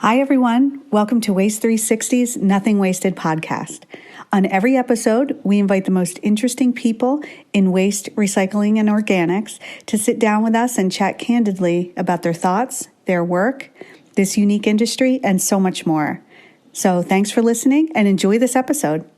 Hi, everyone. Welcome to Waste 360's Nothing Wasted podcast. On every episode, we invite the most interesting people in waste, recycling, and organics to sit down with us and chat candidly about their thoughts, their work, this unique industry, and so much more. So thanks for listening and enjoy this episode.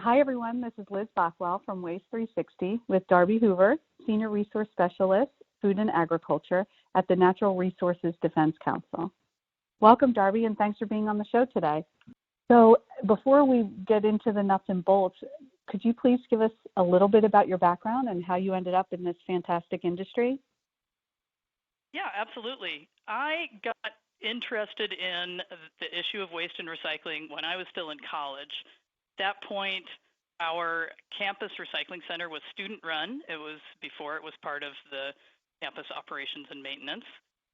Hi, everyone. This is Liz Bothwell from Waste 360 with Darby Hoover, Senior Resource Specialist, Food and Agriculture at the Natural Resources Defense Council. Welcome, Darby, and thanks for being on the show today. So before we get into the nuts and bolts, could you please give us a little bit about your background and how you ended up in this fantastic industry? Yeah, absolutely. I got interested in the issue of waste and recycling when I was still in college. At that point, our campus recycling center was student-run. It was before it was part of the campus operations and maintenance.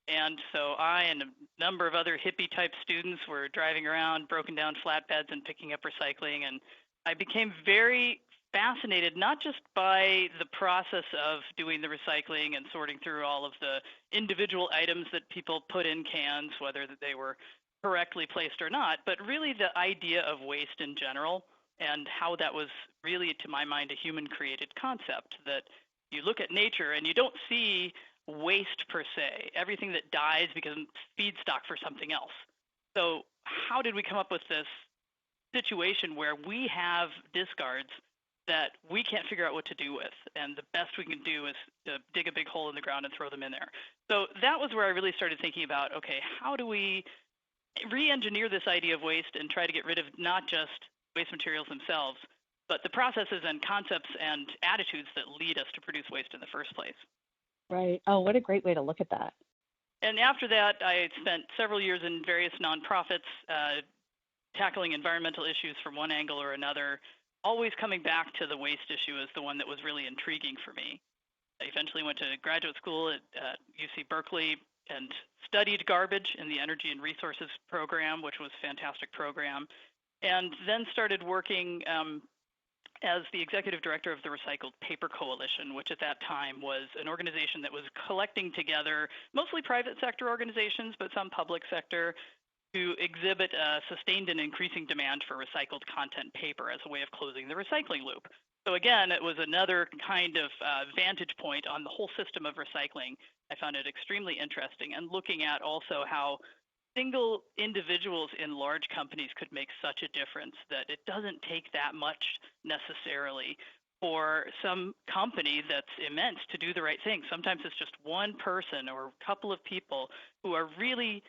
And so I and a number of other hippie-type students were driving around broken down flatbeds and picking up recycling. And I became very fascinated, not just by the process of doing the recycling and sorting through all of the individual items that people put in cans, whether they were correctly placed or not, but really the idea of waste in general and how that was really, to my mind, a human-created concept, that you look at nature and you don't see waste per se. Everything that dies becomes feedstock for something else. So how did we come up with this situation where we have discards that we can't figure out what to do with, and the best we can do is to dig a big hole in the ground and throw them in there? So that was where I really started thinking about, okay, how do we re-engineer this idea of waste and try to get rid of not just waste materials themselves, but the processes and concepts and attitudes that lead us to produce waste in the first place. Right. Oh, what a great way to look at that. And after that, I spent several years in various nonprofits tackling environmental issues from one angle or another, always coming back to the waste issue as the one that was really intriguing for me. I eventually went to graduate school at UC Berkeley and studied garbage in the Energy and Resources program, which was a fantastic program, and then started working as the executive director of the Recycled Paper Coalition, which at that time was an organization that was collecting together mostly private sector organizations, but some public sector, to exhibit a sustained and increasing demand for recycled content paper as a way of closing the recycling loop. So again, it was another kind of vantage point on the whole system of recycling. I found it extremely interesting, and looking at also how single individuals in large companies could make such a difference, that it doesn't take that much necessarily for some company that's immense to do the right thing. Sometimes it's just one person or a couple of people who are really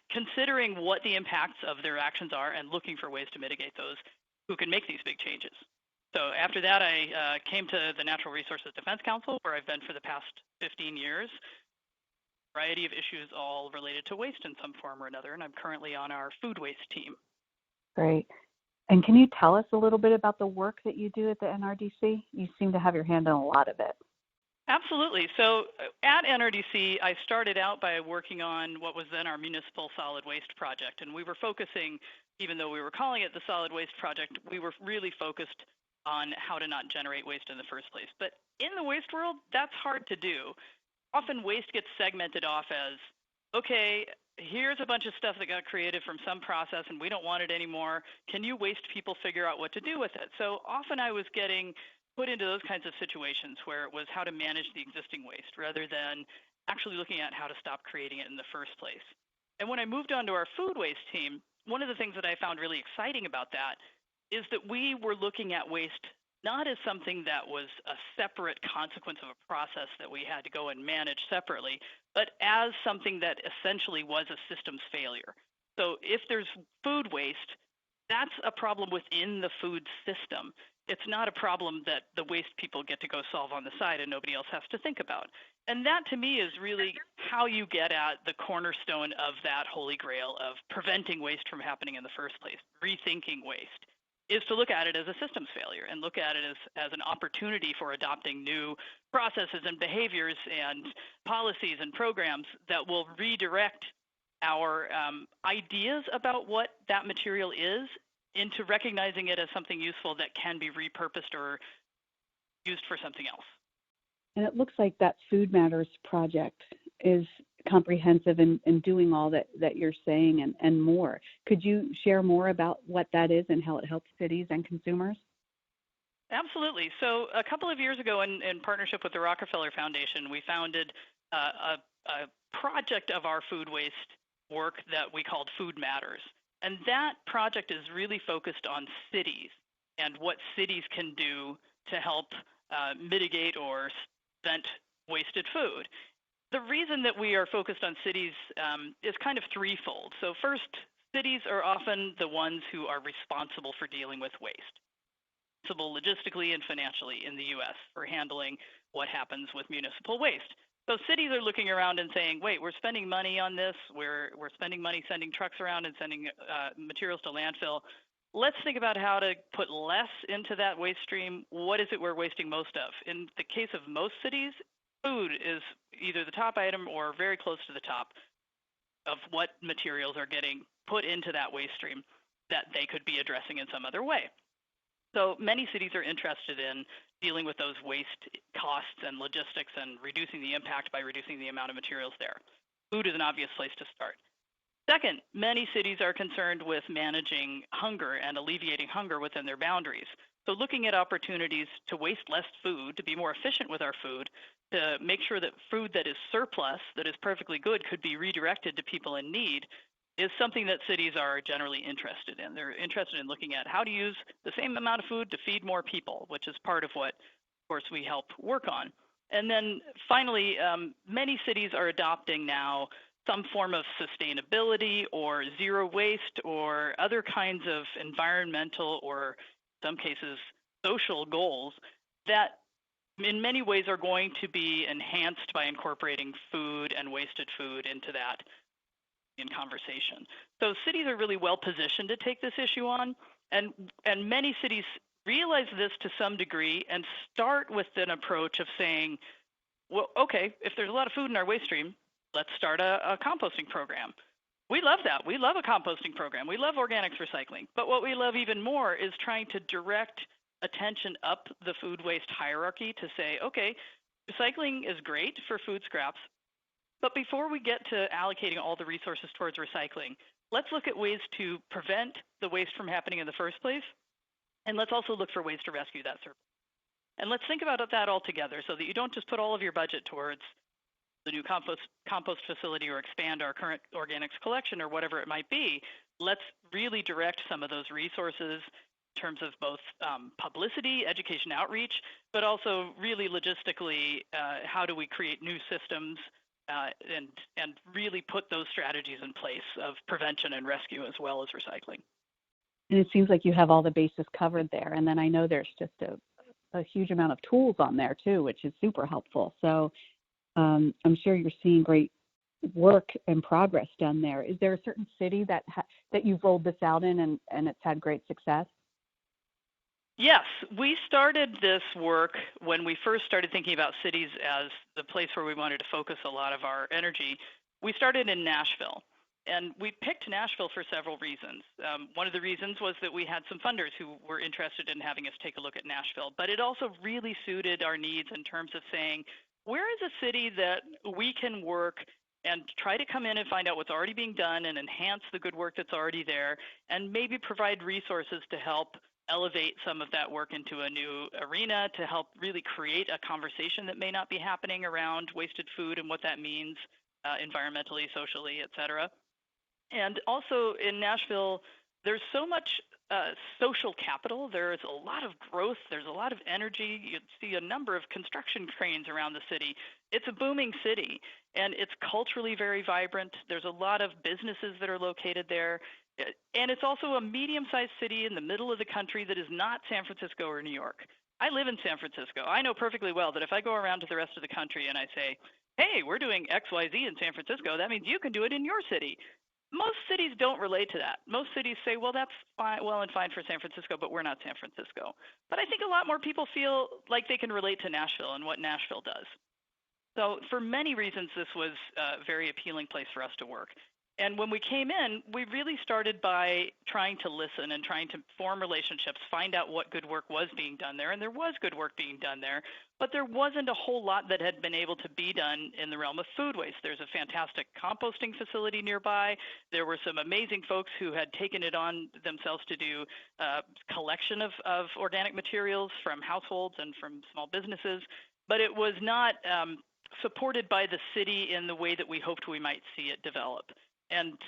considering what the impacts of their actions are and looking for ways to mitigate those, who can make these big changes. So after that, I came to the Natural Resources Defense Council, where I've been for the past 15 years. A variety of issues all related to waste in some form or another, and I'm currently on our food waste team. Great. And can you tell us a little bit about the work that you do at the NRDC? You seem to have your hand in a lot of it. Absolutely. So at NRDC, I started out by working on what was then our municipal solid waste project. And we were focusing, even though we were calling it the solid waste project, we were really focused on how to not generate waste in the first place. But in the waste world, that's hard to do. Often waste gets segmented off as, okay, here's a bunch of stuff that got created from some process and we don't want it anymore. Can you waste people figure out what to do with it? So often I was getting put into those kinds of situations where it was how to manage the existing waste rather than actually looking at how to stop creating it in the first place. And when I moved on to our food waste team, one of the things that I found really exciting about that is that we were looking at waste not as something that was a separate consequence of a process that we had to go and manage separately, but as something that essentially was a systems failure. So if there's food waste, that's a problem within the food system. It's not a problem that the waste people get to go solve on the side and nobody else has to think about. And that, to me, is really how you get at the cornerstone of that holy grail of preventing waste from happening in the first place, rethinking waste, is to look at it as a systems failure and look at it as an opportunity for adopting new processes and behaviors and policies and programs that will redirect our ideas about what that material is into recognizing it as something useful that can be repurposed or used for something else. And it looks like that Food Matters project is comprehensive in doing all that you're saying and more. Could you share more about what that is and how it helps cities and consumers? Absolutely. So a couple of years ago, in partnership with the Rockefeller Foundation, we founded a project of our food waste work that we called Food Matters. And that project is really focused on cities and what cities can do to help mitigate or prevent wasted food. The reason that we are focused on cities is kind of threefold. So first, cities are often the ones who are responsible for dealing with waste, logistically and financially in the U.S. for handling what happens with municipal waste. So cities are looking around and saying, wait, we're spending money on this. We're spending money sending trucks around and sending materials to landfill. Let's think about how to put less into that waste stream. What is it we're wasting most of? In the case of most cities, food is either the top item or very close to the top of what materials are getting put into that waste stream that they could be addressing in some other way. So many cities are interested in dealing with those waste costs and logistics and reducing the impact by reducing the amount of materials there. Food is an obvious place to start. Second, many cities are concerned with managing hunger and alleviating hunger within their boundaries. So looking at opportunities to waste less food, to be more efficient with our food, to make sure that food that is surplus, that is perfectly good, could be redirected to people in need, is something that cities are generally interested in. They're interested in looking at how to use the same amount of food to feed more people, which is part of what, of course, we help work on. And then finally, many cities are adopting now some form of sustainability or zero waste or other kinds of environmental or, in some cases, social goals that in many ways are going to be enhanced by incorporating food and wasted food into that in conversation. So cities are really well positioned to take this issue on, and many cities realize this to some degree and start with an approach of saying, well, okay, if there's a lot of food in our waste stream, let's start a composting program. We love that. We love a composting program. We love organics recycling. But what we love even more is trying to direct attention up the food waste hierarchy to say, okay, recycling is great for food scraps, but before we get to allocating all the resources towards recycling, let's look at ways to prevent the waste from happening in the first place, and let's also look for ways to rescue that surplus. And let's think about that all together so that you don't just put all of your budget towards the new compost facility or expand our current organics collection or whatever it might be. Let's really direct some of those resources in terms of both publicity, education, outreach, but also really logistically, how do we create new systems and really put those strategies in place of prevention and rescue as well as recycling. And it seems like you have all the bases covered there. And then I know there's just a huge amount of tools on there too, which is super helpful. So I'm sure you're seeing great work and progress done there. Is there a certain city that you've rolled this out in and it's had great success? Yes, we started this work when we first started thinking about cities as the place where we wanted to focus a lot of our energy. We started in Nashville, and we picked Nashville for several reasons. One of the reasons was that we had some funders who were interested in having us take a look at Nashville, but it also really suited our needs in terms of saying, where is a city that we can work and try to come in and find out what's already being done and enhance the good work that's already there, and maybe provide resources to help elevate some of that work into a new arena to help really create a conversation that may not be happening around wasted food and what that means environmentally, socially, et cetera. And also in Nashville, there's so much social capital. There's a lot of growth. There's a lot of energy. You see a number of construction cranes around the city. It's a booming city, and it's culturally very vibrant. There's a lot of businesses that are located there. And it's also a medium-sized city in the middle of the country that is not San Francisco or New York. I live in San Francisco. I know perfectly well that if I go around to the rest of the country and I say, hey, we're doing XYZ in San Francisco, that means you can do it in your city. Most cities don't relate to that. Most cities say, well, that's fine, well and fine for San Francisco, but we're not San Francisco. But I think a lot more people feel like they can relate to Nashville and what Nashville does. So for many reasons, this was a very appealing place for us to work. And when we came in, we really started by trying to listen and trying to form relationships, find out what good work was being done there. And there was good work being done there, but there wasn't a whole lot that had been able to be done in the realm of food waste. There's a fantastic composting facility nearby. There were some amazing folks who had taken it on themselves to do collection of organic materials from households and from small businesses, but it was not supported by the city in the way that we hoped we might see it develop. And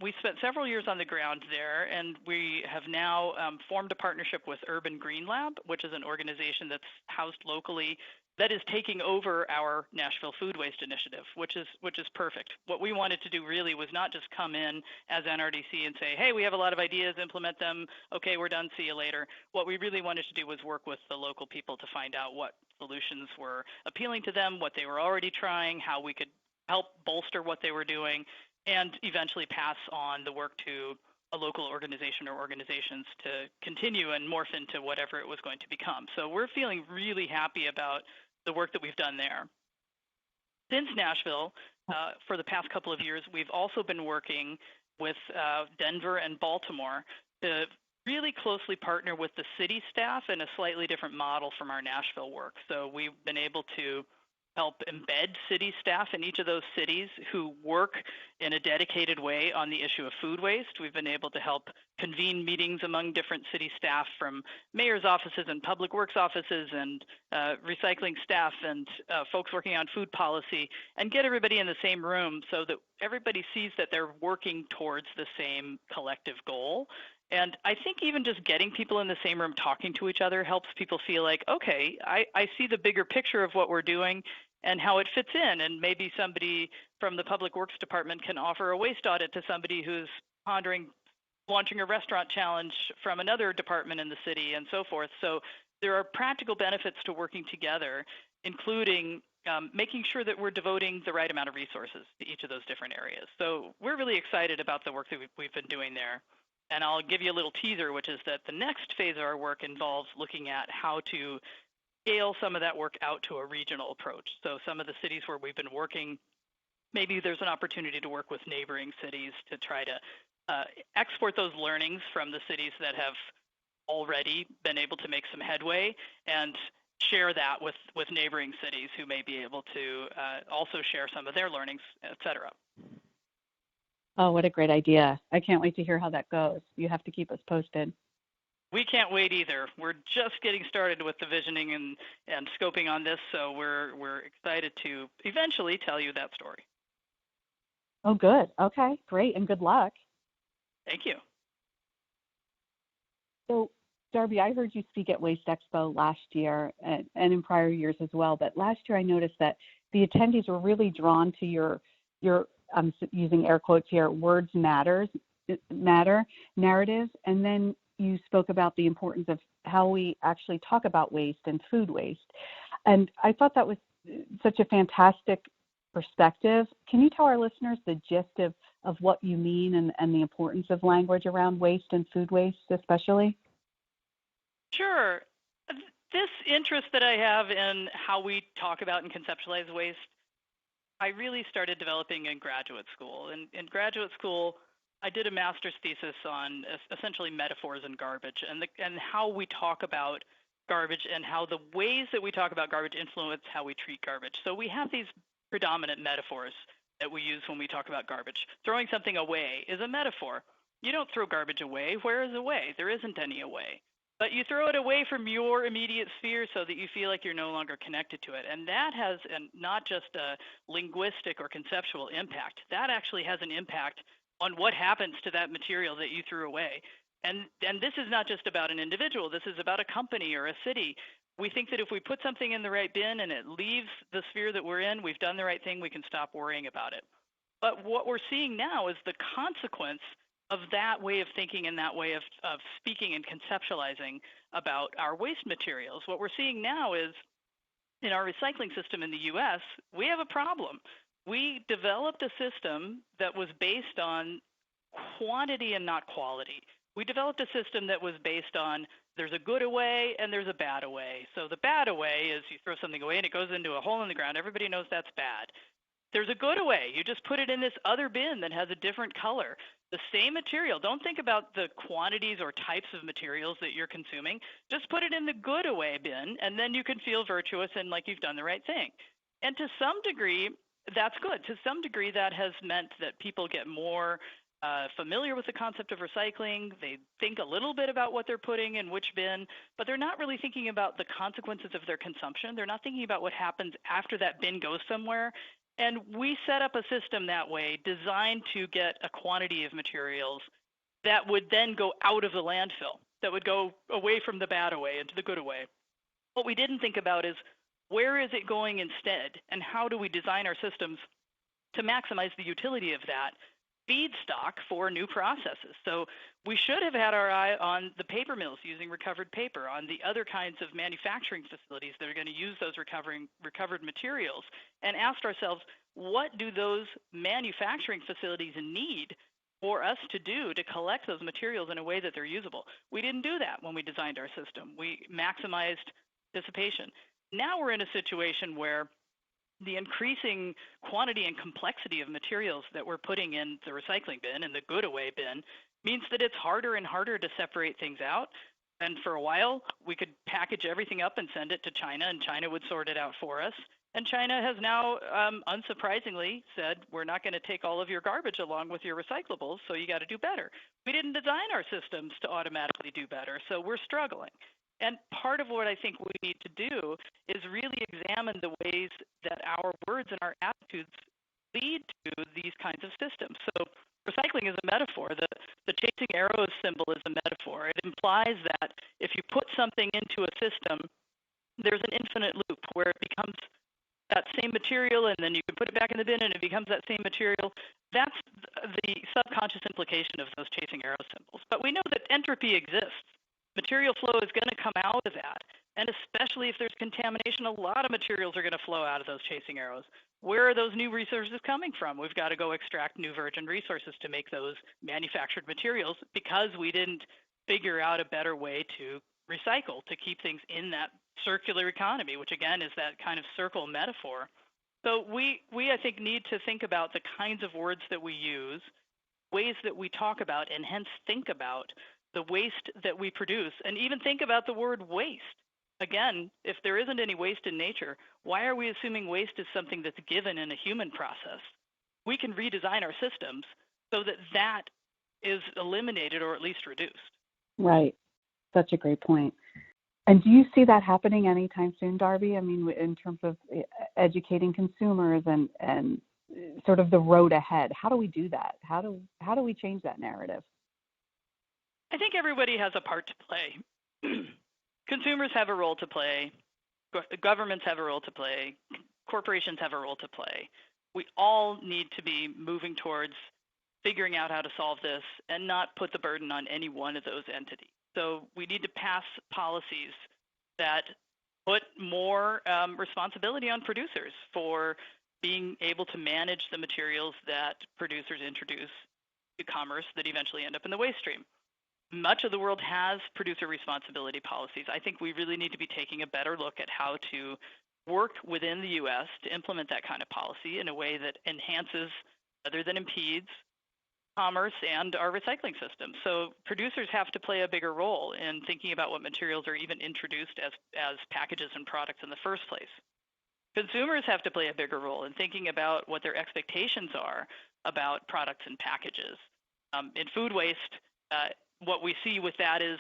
we spent several years on the ground there, and we have now formed a partnership with Urban Green Lab, which is an organization that's housed locally that is taking over our Nashville Food Waste Initiative, which is perfect. What we wanted to do really was not just come in as NRDC and say, hey, we have a lot of ideas, implement them, okay, we're done, see you later. What we really wanted to do was work with the local people to find out what solutions were appealing to them, what they were already trying, how we could help bolster what they were doing, and eventually pass on the work to a local organization or organizations to continue and morph into whatever it was going to become. So we're feeling really happy about the work that we've done there. Since Nashville, for the past couple of years, we've also been working with Denver and Baltimore to really closely partner with the city staff in a slightly different model from our Nashville work. So we've been able to help embed city staff in each of those cities who work in a dedicated way on the issue of food waste. We've been able to help convene meetings among different city staff from mayor's offices and public works offices and recycling staff and folks working on food policy, and get everybody in the same room so that everybody sees that they're working towards the same collective goal. And I think even just getting people in the same room talking to each other helps people feel like, okay, I see the bigger picture of what we're doing and how it fits in. And maybe somebody from the Public Works Department can offer a waste audit to somebody who's pondering launching a restaurant challenge from another department in the city and so forth. So there are practical benefits to working together, including making sure that we're devoting the right amount of resources to each of those different areas. So we're really excited about the work that we've been doing there. And I'll give you a little teaser, which is that the next phase of our work involves looking at how to scale some of that work out to a regional approach. So some of the cities where we've been working, maybe there's an opportunity to work with neighboring cities to try to export those learnings from the cities that have already been able to make some headway and share that with neighboring cities who may be able to also share some of their learnings, et cetera. Oh, what a great idea. I can't wait to hear how that goes. You have to keep us posted. We can't wait either. We're just getting started with the visioning and scoping on this, so we're excited to eventually tell you that story. Oh, good. Okay, great, and good luck. Thank you. So, Darby, I heard you speak at Waste Expo last year and in prior years as well, but last year I noticed that the attendees were really drawn to your I'm using air quotes here, words matter narrative, and then you spoke about the importance of how we actually talk about waste and food waste. And I thought that was such a fantastic perspective. Can you tell our listeners the gist of what you mean and the importance of language around waste and food waste especially? Sure. This interest that I have in how we talk about and conceptualize waste, I really started developing in graduate school. In graduate school, I did a master's thesis on essentially metaphors and garbage and how we talk about garbage and how the ways that we talk about garbage influence how we treat garbage. So we have these predominant metaphors that we use when we talk about garbage. Throwing something away is a metaphor. You don't throw garbage away. Where is away? There isn't any away. But you throw it away from your immediate sphere so that you feel like you're no longer connected to it. And that has not just a linguistic or conceptual impact. That actually has an impact on what happens to that material that you threw away. And this is not just about an individual. This is about a company or a city. We think that if we put something in the right bin and it leaves the sphere that we're in, we've done the right thing, we can stop worrying about it. But what we're seeing now is the consequence of that way of thinking and that way of speaking and conceptualizing about our waste materials. What we're seeing now is in our recycling system in the US, we have a problem. We developed a system that was based on quantity and not quality. We developed a system that was based on there's a good away and there's a bad away. So the bad away is you throw something away and it goes into a hole in the ground. Everybody knows that's bad. There's a good way. You just put it in this other bin that has a different color. The same material. Don't think about the quantities or types of materials that you're consuming. Just put it in the good away bin, and then you can feel virtuous and like you've done the right thing. And to some degree, that's good. To some degree, that has meant that people get more familiar with the concept of recycling. They think a little bit about what they're putting in which bin, but they're not really thinking about the consequences of their consumption. They're not thinking about what happens after that bin goes somewhere. And we set up a system that way designed to get a quantity of materials that would then go out of the landfill, that would go away from the bad away into the good away. What we didn't think about is where is it going instead, and how do we design our systems to maximize the utility of that feedstock for new processes. So we should have had our eye on the paper mills using recovered paper, on the other kinds of manufacturing facilities that are going to use those recovered materials, and asked ourselves, what do those manufacturing facilities need for us to do to collect those materials in a way that they're usable? We didn't do that when we designed our system. We maximized dissipation. Now we're in a situation where the increasing quantity and complexity of materials that we're putting in the recycling bin and the good away bin means that it's harder and harder to separate things out. And for a while, we could package everything up and send it to China, and China would sort it out for us. And China has now, unsurprisingly, said, we're not going to take all of your garbage along with your recyclables, so you got to do better. We didn't design our systems to automatically do better, so we're struggling. And part of what I think we need to do is really examine the ways that our words and our attitudes lead to these kinds of systems. So recycling is a metaphor. The chasing arrows symbol is a metaphor. It implies that if you put something into a system, there's an infinite loop where it becomes that same material, and then you can put it back in the bin and it becomes that same material. That's the subconscious implication of those chasing arrow symbols. But we know that entropy exists. Material flow is going to come out of that. And especially if there's contamination, a lot of materials are going to flow out of those chasing arrows. Where are those new resources coming from? We've got to go extract new virgin resources to make those manufactured materials because we didn't figure out a better way to recycle, to keep things in that circular economy, which again is that kind of circle metaphor. So we I think, need to think about the kinds of words that we use, ways that we talk about, and hence think about the waste that we produce, and even think about the word waste. Again, if there isn't any waste in nature, why are we assuming waste is something that's given in a human process? We can redesign our systems so that that is eliminated or at least reduced. Right. Such a great point. And do you see that happening anytime soon, Darby? I mean, in terms of educating consumers and sort of the road ahead, how do we do that? How do we change that narrative? I think everybody has a part to play. Consumers have a role to play. Governments have a role to play. Corporations have a role to play. We all need to be moving towards figuring out how to solve this and not put the burden on any one of those entities. So we need to pass policies that put more responsibility on producers for being able to manage the materials that producers introduce to commerce that eventually end up in the waste stream. Much of the world has producer responsibility policies. I think we really need to be taking a better look at how to work within the U.S. to implement that kind of policy in a way that enhances rather than impedes commerce and our recycling system. So producers have to play a bigger role in thinking about what materials are even introduced as packages and products in the first place. Consumers have to play a bigger role in thinking about what their expectations are about products and packages. In food waste, what we see with that is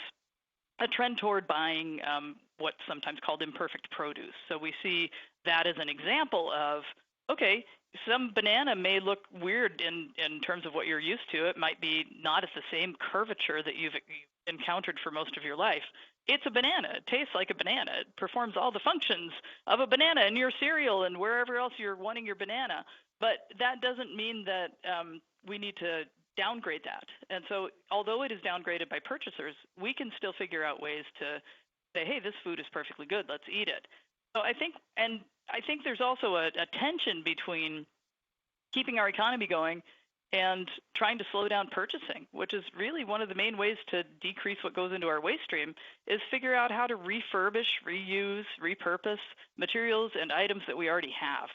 a trend toward buying what's sometimes called imperfect produce. So we see that as an example of, okay, some banana may look weird in terms of what you're used to. It might be not at the same curvature that you've encountered for most of your life. It's a banana. It tastes like a banana. It performs all the functions of a banana in your cereal and wherever else you're wanting your banana. But that doesn't mean that we need to downgrade that. And so although it is downgraded by purchasers, we can still figure out ways to say, hey, this food is perfectly good, let's eat it. So I think there's also a tension between keeping our economy going and trying to slow down purchasing, which is really one of the main ways to decrease what goes into our waste stream, is figure out how to refurbish, reuse, repurpose materials and items that we already have.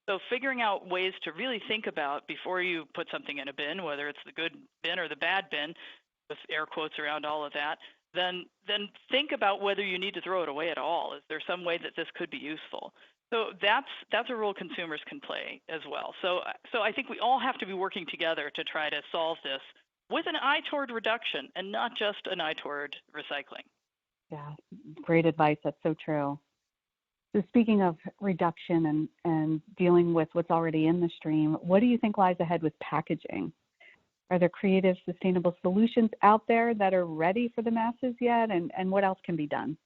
So figuring out ways to really think about before you put something in a bin, whether it's the good bin or the bad bin, with air quotes around all of that, then think about whether you need to throw it away at all. Is there some way that this could be useful? So that's a role consumers can play as well. So I think we all have to be working together to try to solve this with an eye toward reduction and not just an eye toward recycling. Yeah, great advice. That's so true. So speaking of reduction and dealing with what's already in the stream, what do you think lies ahead with packaging? Are there creative, sustainable solutions out there that are ready for the masses yet? And what else can be done?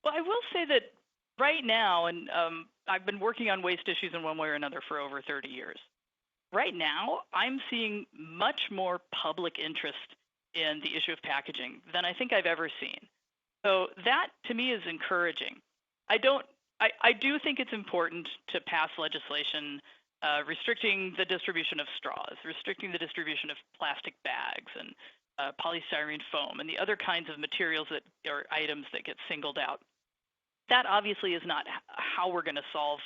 Well, I will say that right now, and I've been working on waste issues in one way or another for over 30 years. Right now, I'm seeing much more public interest in the issue of packaging than I think I've ever seen. So that, to me, is encouraging. I do think it's important to pass legislation restricting the distribution of straws, restricting the distribution of plastic bags and polystyrene foam and the other kinds of materials that or items that get singled out. That obviously is not how we're going to solve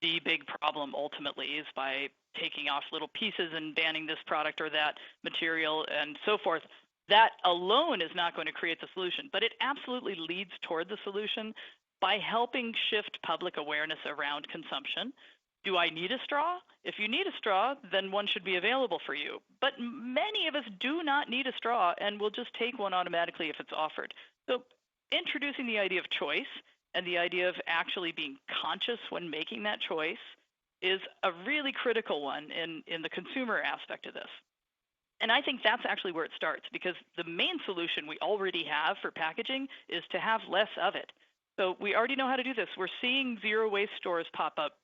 the big problem ultimately, is by taking off little pieces and banning this product or that material and so forth. That alone is not going to create the solution, but it absolutely leads toward the solution by helping shift public awareness around consumption. Do I need a straw? If you need a straw, then one should be available for you. But many of us do not need a straw and will just take one automatically if it's offered. So introducing the idea of choice and the idea of actually being conscious when making that choice is a really critical one in the consumer aspect of this. And I think that's actually where it starts, because the main solution we already have for packaging is to have less of it. So we already know how to do this. We're seeing zero waste stores pop up.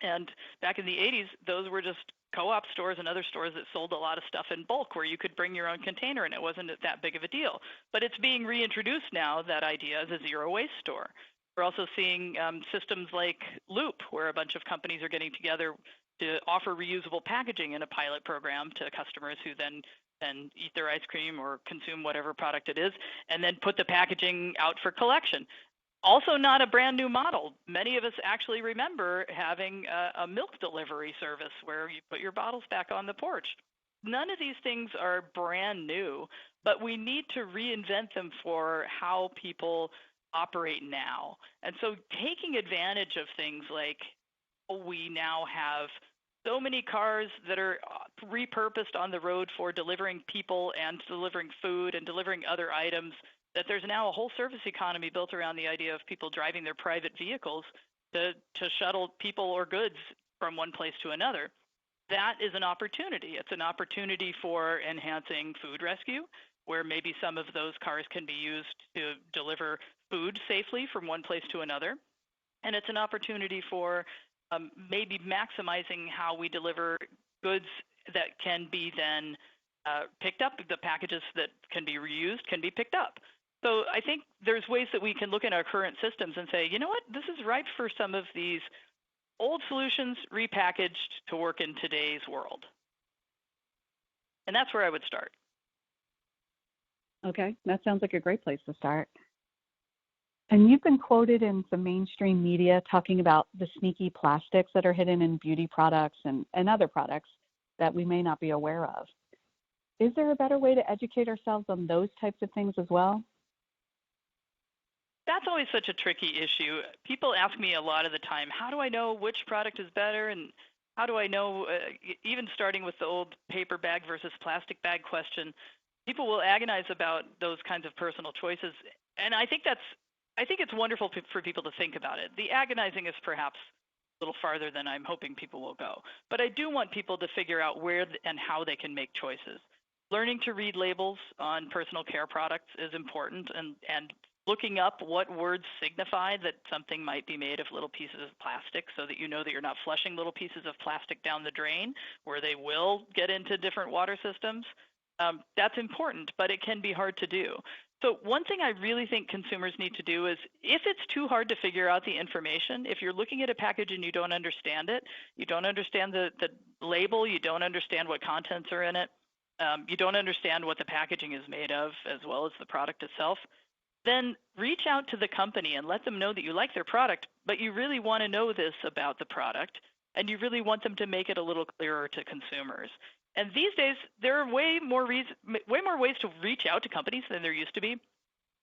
And back in the 80s, those were just co-op stores and other stores that sold a lot of stuff in bulk where you could bring your own container and it wasn't that big of a deal. But it's being reintroduced now, that idea, as a zero waste store. We're also seeing systems like Loop, where a bunch of companies are getting together to offer reusable packaging in a pilot program to customers who then eat their ice cream or consume whatever product it is, and then put the packaging out for collection. Also not a brand new model. Many of us actually remember having a milk delivery service where you put your bottles back on the porch. None of these things are brand new, but we need to reinvent them for how people operate now. And so taking advantage of things like we now have so many cars that are repurposed on the road for delivering people and delivering food and delivering other items, that there's now a whole service economy built around the idea of people driving their private vehicles to shuttle people or goods from one place to another. That is an opportunity. It's an opportunity for enhancing food rescue, where maybe some of those cars can be used to deliver food safely from one place to another. And it's an opportunity for maybe maximizing how we deliver goods that can be then picked up. The packages that can be reused can be picked up. So I think there's ways that we can look at our current systems and say, you know what, this is ripe for some of these old solutions repackaged to work in today's world. And that's where I would start. Okay, that sounds like a great place to start. And you've been quoted in some mainstream media talking about the sneaky plastics that are hidden in beauty products and other products that we may not be aware of. Is there a better way to educate ourselves on those types of things as well? That's always such a tricky issue. People ask me a lot of the time, how do I know which product is better? And how do I know, even starting with the old paper bag versus plastic bag question, people will agonize about those kinds of personal choices. And I think it's wonderful for people to think about it. The agonizing is perhaps a little farther than I'm hoping people will go. But I do want people to figure out where and how they can make choices. Learning to read labels on personal care products is important, and looking up what words signify that something might be made of little pieces of plastic so that you know that you're not flushing little pieces of plastic down the drain where they will get into different water systems. That's important, but it can be hard to do. So one thing I really think consumers need to do is, if it's too hard to figure out the information, if you're looking at a package and you don't understand it, you don't understand the label, you don't understand what contents are in it, you don't understand what the packaging is made of as well as the product itself, then reach out to the company and let them know that you like their product, but you really want to know this about the product, and you really want them to make it a little clearer to consumers. And these days, there are way more ways to reach out to companies than there used to be.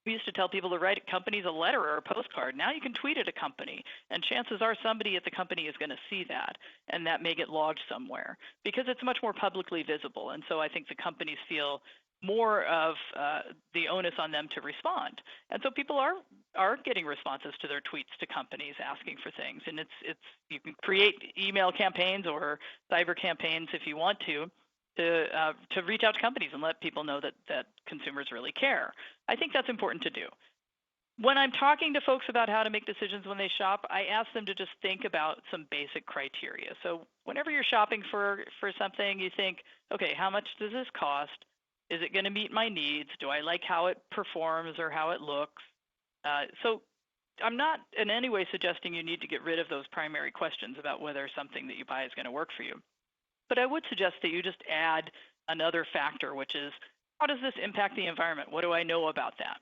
We used to tell people to write companies a letter or a postcard. Now you can tweet at a company, and chances are somebody at the company is going to see that, and that may get logged somewhere because it's much more publicly visible. And so I think the companies feel more of the onus on them to respond. And so people are getting responses to their tweets to companies asking for things. And it's you can create email campaigns or cyber campaigns if you want to reach out to companies and let people know that consumers really care. I think that's important to do. When I'm talking to folks about how to make decisions when they shop, I ask them to just think about some basic criteria. So whenever you're shopping for something, you think, okay, how much does this cost? Is it going to meet my needs? Do I like how it performs or how it looks? So I'm not in any way suggesting you need to get rid of those primary questions about whether something that you buy is going to work for you. But I would suggest that you just add another factor, which is, how does this impact the environment? What do I know about that?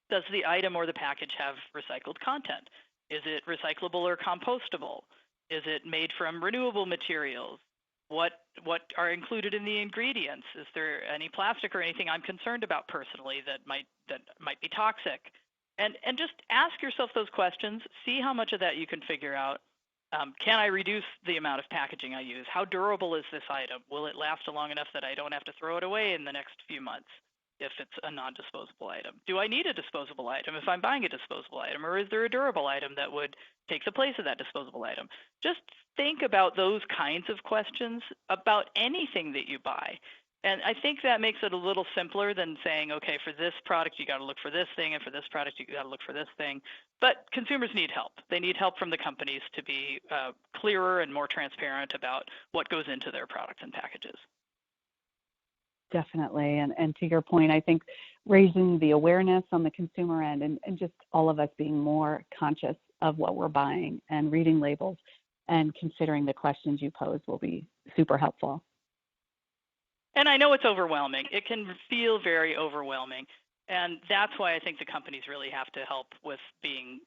Does the item or the package have recycled content? Is it recyclable or compostable? Is it made from renewable materials? What are included in the ingredients? Is there any plastic or anything I'm concerned about personally that might be toxic? And just ask yourself those questions. See how much of that you can figure out. Can I reduce the amount of packaging I use? How durable is this item? Will it last long enough that I don't have to throw it away in the next few months if it's a non-disposable item? Do I need a disposable item if I'm buying a disposable item? Or is there a durable item that would take the place of that disposable item? Just think about those kinds of questions about anything that you buy. And I think that makes it a little simpler than saying, okay, for this product, you got to look for this thing, and for this product, you got to look for this thing. But consumers need help. They need help from the companies to be clearer and more transparent about what goes into their products and packages. Definitely. And to your point, I think raising the awareness on the consumer end and just all of us being more conscious of what we're buying and reading labels and considering the questions you pose will be super helpful. And I know it's overwhelming. It can feel very overwhelming. And that's why I think the companies really have to help with being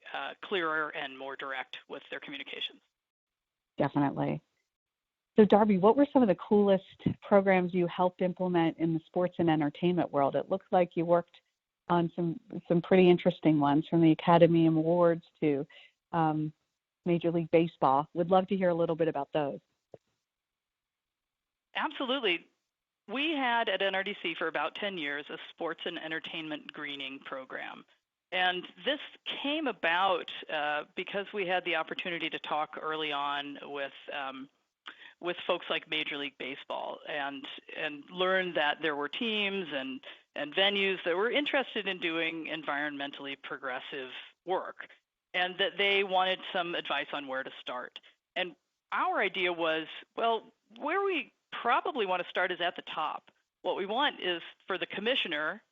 clearer and more direct with their communications. Definitely. So Darby, what were some of the coolest programs you helped implement in the sports and entertainment world? It looks like you worked on some pretty interesting ones, from the Academy Awards to Major League Baseball. Would love to hear a little bit about those. Absolutely. We had at NRDC for about 10 years a sports and entertainment greening program. And this came about because we had the opportunity to talk early on with folks like Major League Baseball and learn that there were teams and venues that were interested in doing environmentally progressive work, and that they wanted some advice on where to start. And our idea was, well, where we probably want to start is at the top. What we want is for the commissioner,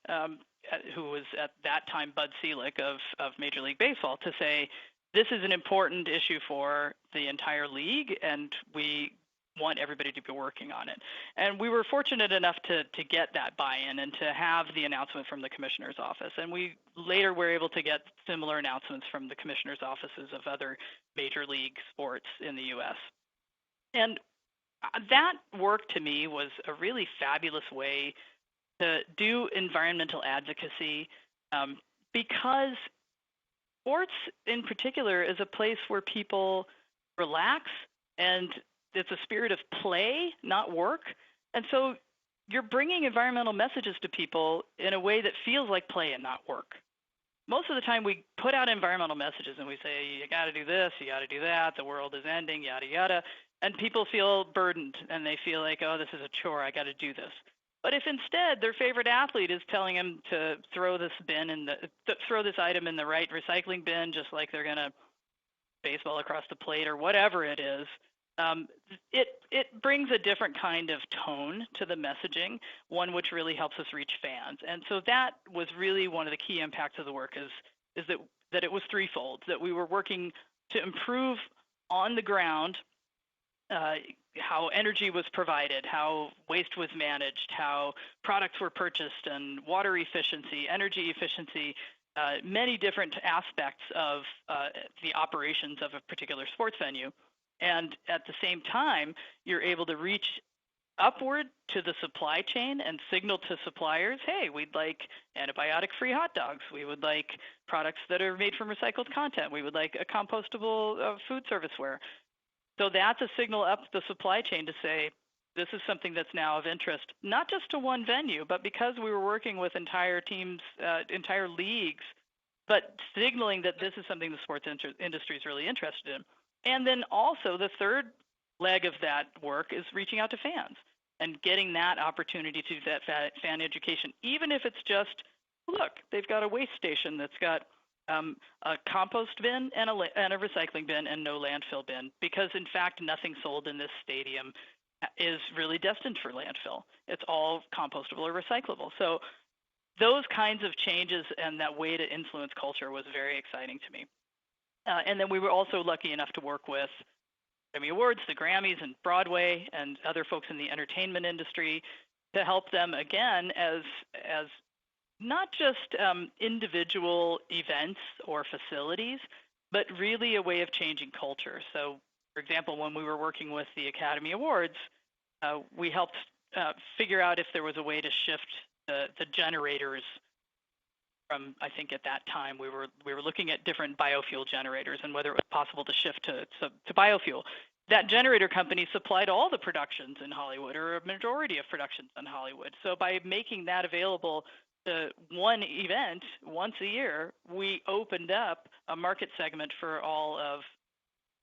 who was at that time Bud Selig of Major League Baseball, to say, this is an important issue for the entire league, and we want everybody to be working on it. And we were fortunate enough to get that buy-in and to have the announcement from the commissioner's office. And we later were able to get similar announcements from the commissioner's offices of other major league sports in the U.S. And that work to me was a really fabulous way to do environmental advocacy because sports in particular is a place where people relax, and it's a spirit of play, not work. And so you're bringing environmental messages to people in a way that feels like play and not work. Most of the time we put out environmental messages and we say, you got to do this, you got to do that, the world is ending, yada, yada. And people feel burdened and they feel like, oh, this is a chore, I got to do this. But if instead their favorite athlete is telling them to throw this item in the right recycling bin, just like they're going to baseball across the plate or whatever it is, it brings a different kind of tone to the messaging, one which really helps us reach fans. And so that was really one of the key impacts of the work is that it was threefold, that we were working to improve on the ground how energy was provided, how waste was managed, how products were purchased, and water efficiency, energy efficiency, many different aspects of the operations of a particular sports venue. And at the same time, you're able to reach upward to the supply chain and signal to suppliers, hey, we'd like antibiotic-free hot dogs. We would like products that are made from recycled content. We would like a compostable food serviceware. So that's a signal up the supply chain to say, this is something that's now of interest, not just to one venue, but because we were working with entire teams, entire leagues, but signaling that this is something the sports industry is really interested in. And then also the third leg of that work is reaching out to fans and getting that opportunity to do that fan education, even if it's just, look, they've got a waste station that's got a compost bin and a recycling bin and no landfill bin, because in fact nothing sold in this stadium is really destined for landfill. It's all compostable or recyclable. So those kinds of changes and that way to influence culture was very exciting to me. And then we were also lucky enough to work with Grammy Awards, the Grammys, and Broadway, and other folks in the entertainment industry to help them again as not just individual events or facilities, but really a way of changing culture. So, for example, when we were working with the Academy Awards, we helped figure out if there was a way to shift the generators from, I think at that time we were looking at different biofuel generators and whether it was possible to shift to biofuel. That generator company supplied all the productions in Hollywood, or a majority of productions in Hollywood. So by making that available to one event once a year, we opened up a market segment for all of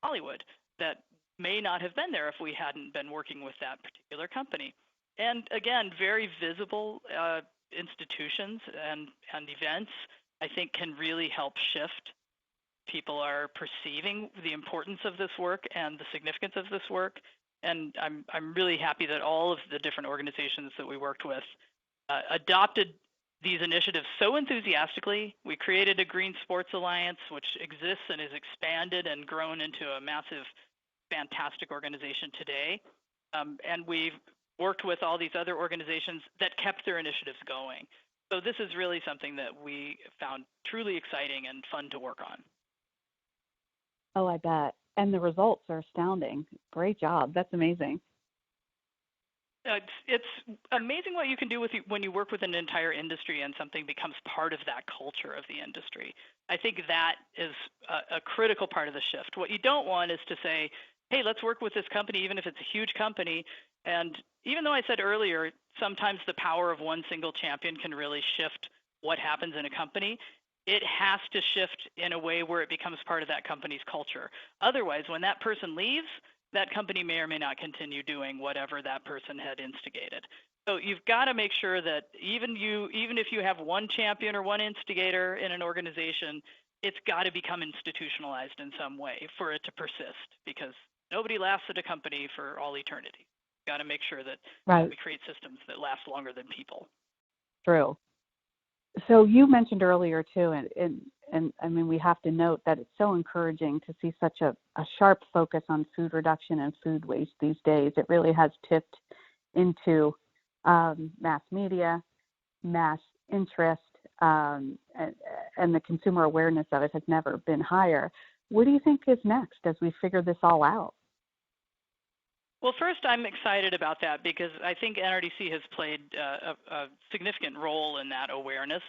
Hollywood that may not have been there if we hadn't been working with that particular company. And again, very visible institutions and events, I think, can really help shift. People are perceiving the importance of this work and the significance of this work. And I'm really happy that all of the different organizations that we worked with adopted these initiatives so enthusiastically. We created a Green Sports Alliance, which exists and is expanded and grown into a massive, fantastic organization today. And we've worked with all these other organizations that kept their initiatives going. So this is really something that we found truly exciting and fun to work on. Oh, I bet. And the results are astounding. Great job. That's amazing. It's amazing what you can do when you work with an entire industry and something becomes part of that culture of the industry. I think that is a critical part of the shift. What you don't want is to say, hey, let's work with this company, even if it's a huge company. And even though I said earlier, sometimes the power of one single champion can really shift what happens in a company, it has to shift in a way where it becomes part of that company's culture. Otherwise, when that person leaves, that company may or may not continue doing whatever that person had instigated. So you've got to make sure that even if you have one champion or one instigator in an organization, it's got to become institutionalized in some way for it to persist, because nobody lasts at a company for all eternity. You've got to make sure that we create systems that last longer than people. True. So you mentioned earlier too, and I mean, we have to note that it's so encouraging to see such a sharp focus on food reduction and food waste these days. It really has tipped into mass media, mass interest, and the consumer awareness of it has never been higher. What do you think is next as we figure this all out? Well, first, I'm excited about that because I think NRDC has played a significant role in that awareness.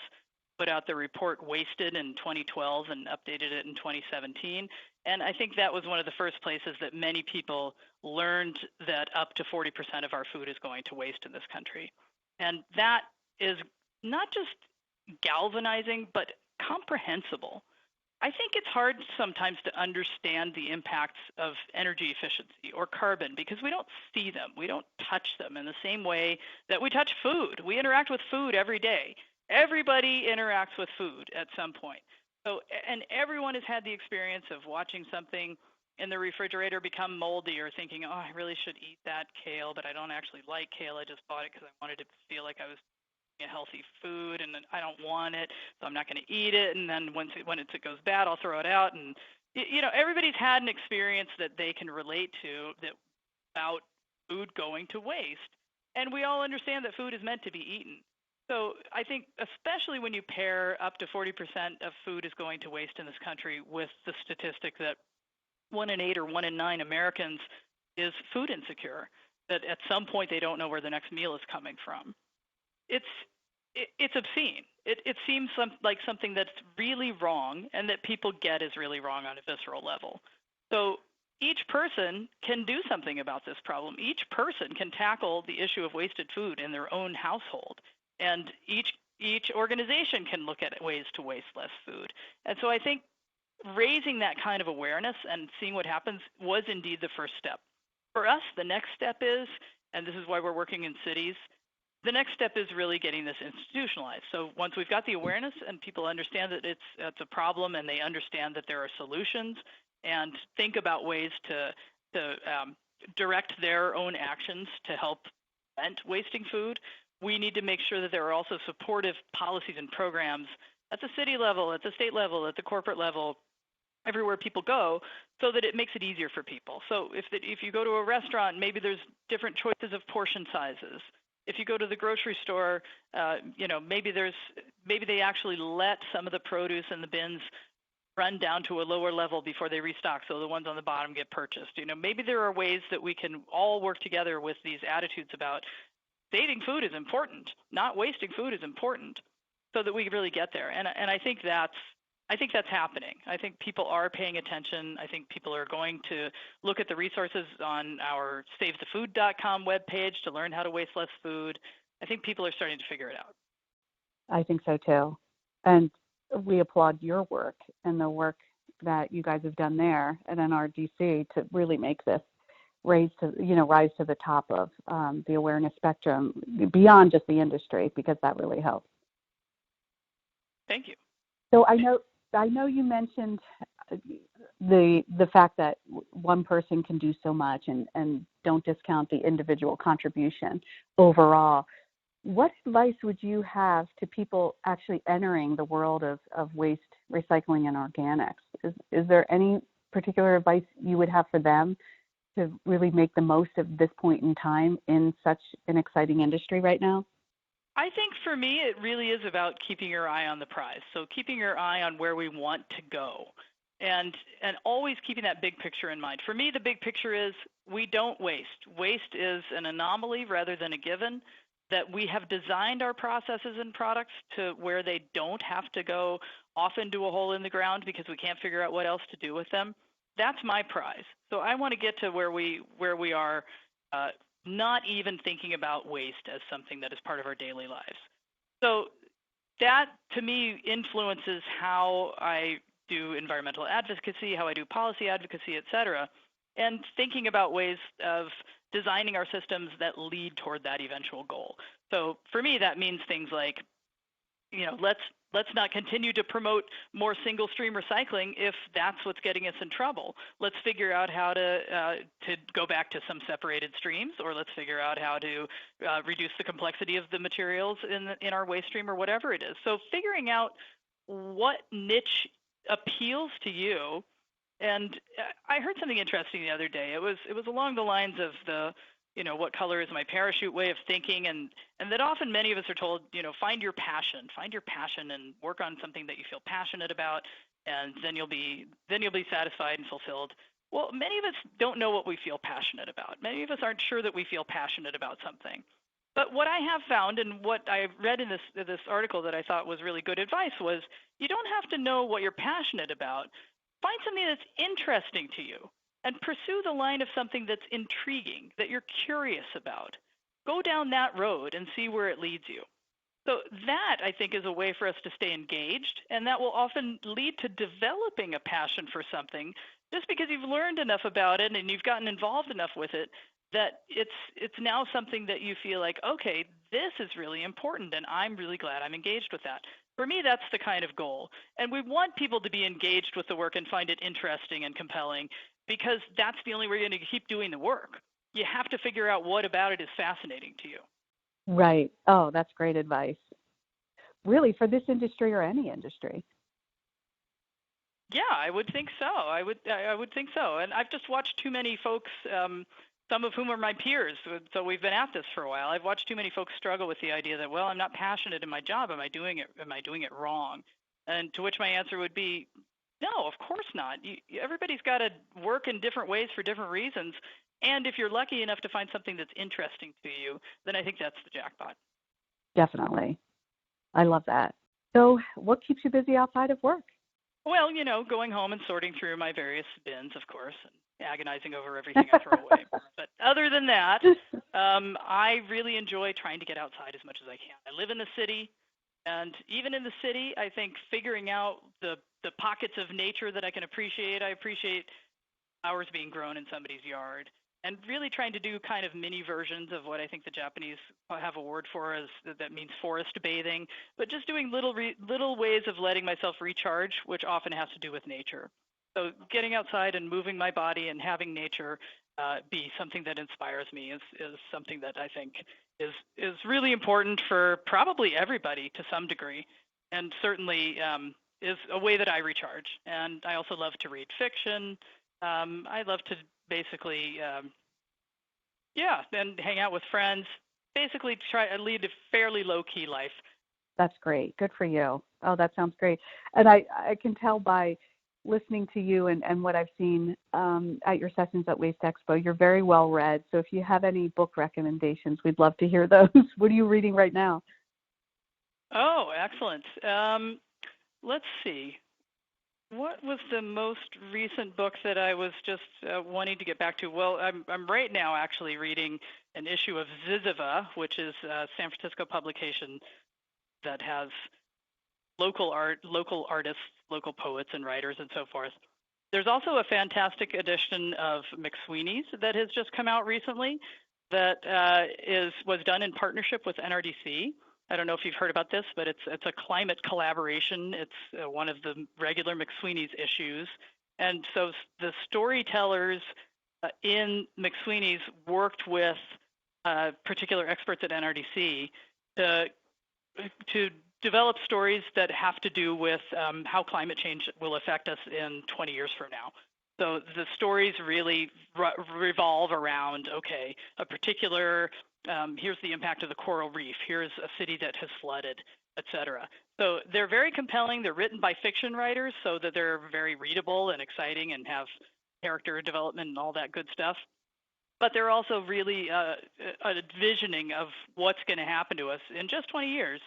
Put out the report Wasted in 2012 and updated it in 2017. And I think that was one of the first places that many people learned that up to 40% of our food is going to waste in this country. And that is not just galvanizing, but comprehensible. I think it's hard sometimes to understand the impacts of energy efficiency or carbon because we don't see them. We don't touch them in the same way that we touch food. We interact with food every day. Everybody interacts with food at some point. So, and everyone has had the experience of watching something in the refrigerator become moldy or thinking, oh, I really should eat that kale, but I don't actually like kale. I just bought it because I wanted to feel like I was a healthy food, and I don't want it, so I'm not going to eat it. And then when it goes bad, I'll throw it out. And everybody's had an experience that they can relate to about food going to waste. And we all understand that food is meant to be eaten. So I think especially when you pair up to 40% of food is going to waste in this country with the statistic that 1 in 8 or 1 in 9 Americans is food insecure, that at some point they don't know where the next meal is coming from. It's obscene. It seems like something that's really wrong and that people get is really wrong on a visceral level. So each person can do something about this problem. Each person can tackle the issue of wasted food in their own household. And each organization can look at ways to waste less food. And so I think raising that kind of awareness and seeing what happens was indeed the first step. For us, the next step is, and this is why we're working in cities, the next step is really getting this institutionalized. So once we've got the awareness and people understand that it's a problem and they understand that there are solutions and think about ways to direct their own actions to help prevent wasting food, we need to make sure that there are also supportive policies and programs at the city level, at the state level, at the corporate level, everywhere people go, so that it makes it easier for people. So if you go to a restaurant, maybe there's different choices of portion sizes. If you go to the grocery store, maybe they actually let some of the produce in the bins run down to a lower level before they restock, so the ones on the bottom get purchased. Maybe there are ways that we can all work together with these attitudes about saving food is important, not wasting food is important, so that we really get there. And I think that's happening. I think people are paying attention. I think people are going to look at the resources on our SaveTheFood.com webpage to learn how to waste less food. I think people are starting to figure it out. I think so too. And we applaud your work and the work that you guys have done there at NRDC to really make this rise to the top of the awareness spectrum beyond just the industry, because that really helps. Thank you. So I know you mentioned the fact that one person can do so much, and don't discount the individual contribution overall. What advice would you have to people actually entering the world of waste, recycling, and organics? Is there any particular advice you would have for them to really make the most of this point in time in such an exciting industry right now? I think for me, it really is about keeping your eye on the prize. So keeping your eye on where we want to go and always keeping that big picture in mind. For me, the big picture is we don't waste. Waste is an anomaly rather than a given, that we have designed our processes and products to where they don't have to go off into a hole in the ground because we can't figure out what else to do with them. That's my prize. So I want to get to where we are not even thinking about waste as something that is part of our daily lives. So that, to me, influences how I do environmental advocacy, how I do policy advocacy, et cetera, and thinking about ways of designing our systems that lead toward that eventual goal. So for me, that means things like, let's not continue to promote more single stream recycling if that's what's getting us in trouble. Let's figure out how to go back to some separated streams, or let's figure out how to reduce the complexity of the materials in our waste stream, or whatever it is. So figuring out what niche appeals to you. And I heard something interesting the other day. It was along the lines of the, what color is my parachute way of thinking, and that often many of us are told, find your passion and work on something that you feel passionate about, and then you'll be satisfied and fulfilled. Well, many of us don't know what we feel passionate about. Many of us aren't sure that we feel passionate about something. But what I have found, and what I read in this article that I thought was really good advice, was you don't have to know what you're passionate about. Find something that's interesting to you and pursue the line of something that's intriguing, that you're curious about. Go down that road and see where it leads you. So that, I think, is a way for us to stay engaged, and that will often lead to developing a passion for something just because you've learned enough about it and you've gotten involved enough with it that it's now something that you feel like, okay, this is really important, and I'm really glad I'm engaged with that. For me, that's the kind of goal. And we want people to be engaged with the work and find it interesting and compelling, because that's the only way you're going to keep doing the work. You have to figure out what about it is fascinating to you. Right. Oh, that's great advice. Really, for this industry or any industry. Yeah, I would think so. I would think so. And I've just watched too many folks some of whom are my peers. So we've been at this for a while. I've watched too many folks struggle with the idea that, well, I'm not passionate in my job. Am I doing it wrong? And to which my answer would be, no, of course not. Everybody's got to work in different ways for different reasons. And if you're lucky enough to find something that's interesting to you, then I think that's the jackpot. Definitely. I love that. So what keeps you busy outside of work? Well, going home and sorting through my various bins, of course, and agonizing over everything I throw away. But other than that, I really enjoy trying to get outside as much as I can. I live in the city, and even in the city, I think figuring out the pockets of nature that I can appreciate. I appreciate flowers being grown in somebody's yard, and really trying to do kind of mini versions of what I think the Japanese have a word for as that means forest bathing, but just doing little ways of letting myself recharge, which often has to do with nature. So getting outside and moving my body and having nature be something that inspires me is something that I think is really important for probably everybody to some degree, and certainly is a way that I recharge. And I also love to read fiction. I love to basically, and hang out with friends. Basically, try to lead a fairly low-key life. That's great. Good for you. Oh, that sounds great. And I can tell by listening to you and what I've seen at your sessions at Waste Expo, you're very well read. So if you have any book recommendations, we'd love to hear those. What are you reading right now? Oh, excellent. Let's see. What was the most recent book that I was just wanting to get back to? Well, I'm right now actually reading an issue of Ziziva, which is a San Francisco publication that has local artists, local poets and writers and so forth. There's also a fantastic edition of McSweeney's that has just come out recently that was done in partnership with NRDC. I don't know if you've heard about this, but it's a climate collaboration. It's one of the regular McSweeney's issues. And so the storytellers in McSweeney's worked with particular experts at NRDC to develop stories that have to do with how climate change will affect us in 20 years from now. So the stories really revolve around, okay, a particular here's the impact of the coral reef. Here's a city that has flooded, et cetera. So they're very compelling. They're written by fiction writers so that they're very readable and exciting and have character development and all that good stuff. But they're also really a visioning of what's going to happen to us in just 20 years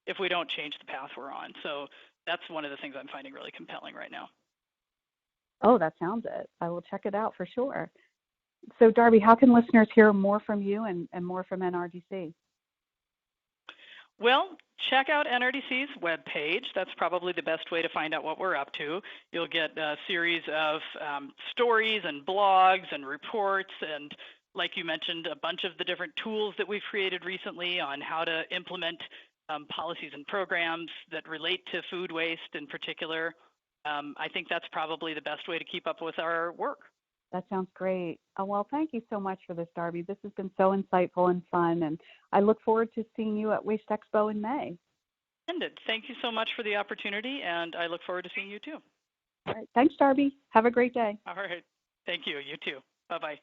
if we don't change the path we're on. So that's one of the things I'm finding really compelling right now. Oh, that sounds it. I will check it out for sure. So, Darby, how can listeners hear more from you and more from NRDC? Well, check out NRDC's webpage. That's probably the best way to find out what we're up to. You'll get a series of stories and blogs and reports and, like you mentioned, a bunch of the different tools that we've created recently on how to implement policies and programs that relate to food waste in particular. I think that's probably the best way to keep up with our work. That sounds great. Well, thank you so much for this, Darby. This has been so insightful and fun, and I look forward to seeing you at Waste Expo in May. Thank you so much for the opportunity, and I look forward to seeing you too. All right. Thanks, Darby. Have a great day. All right. Thank you. You too. Bye-bye.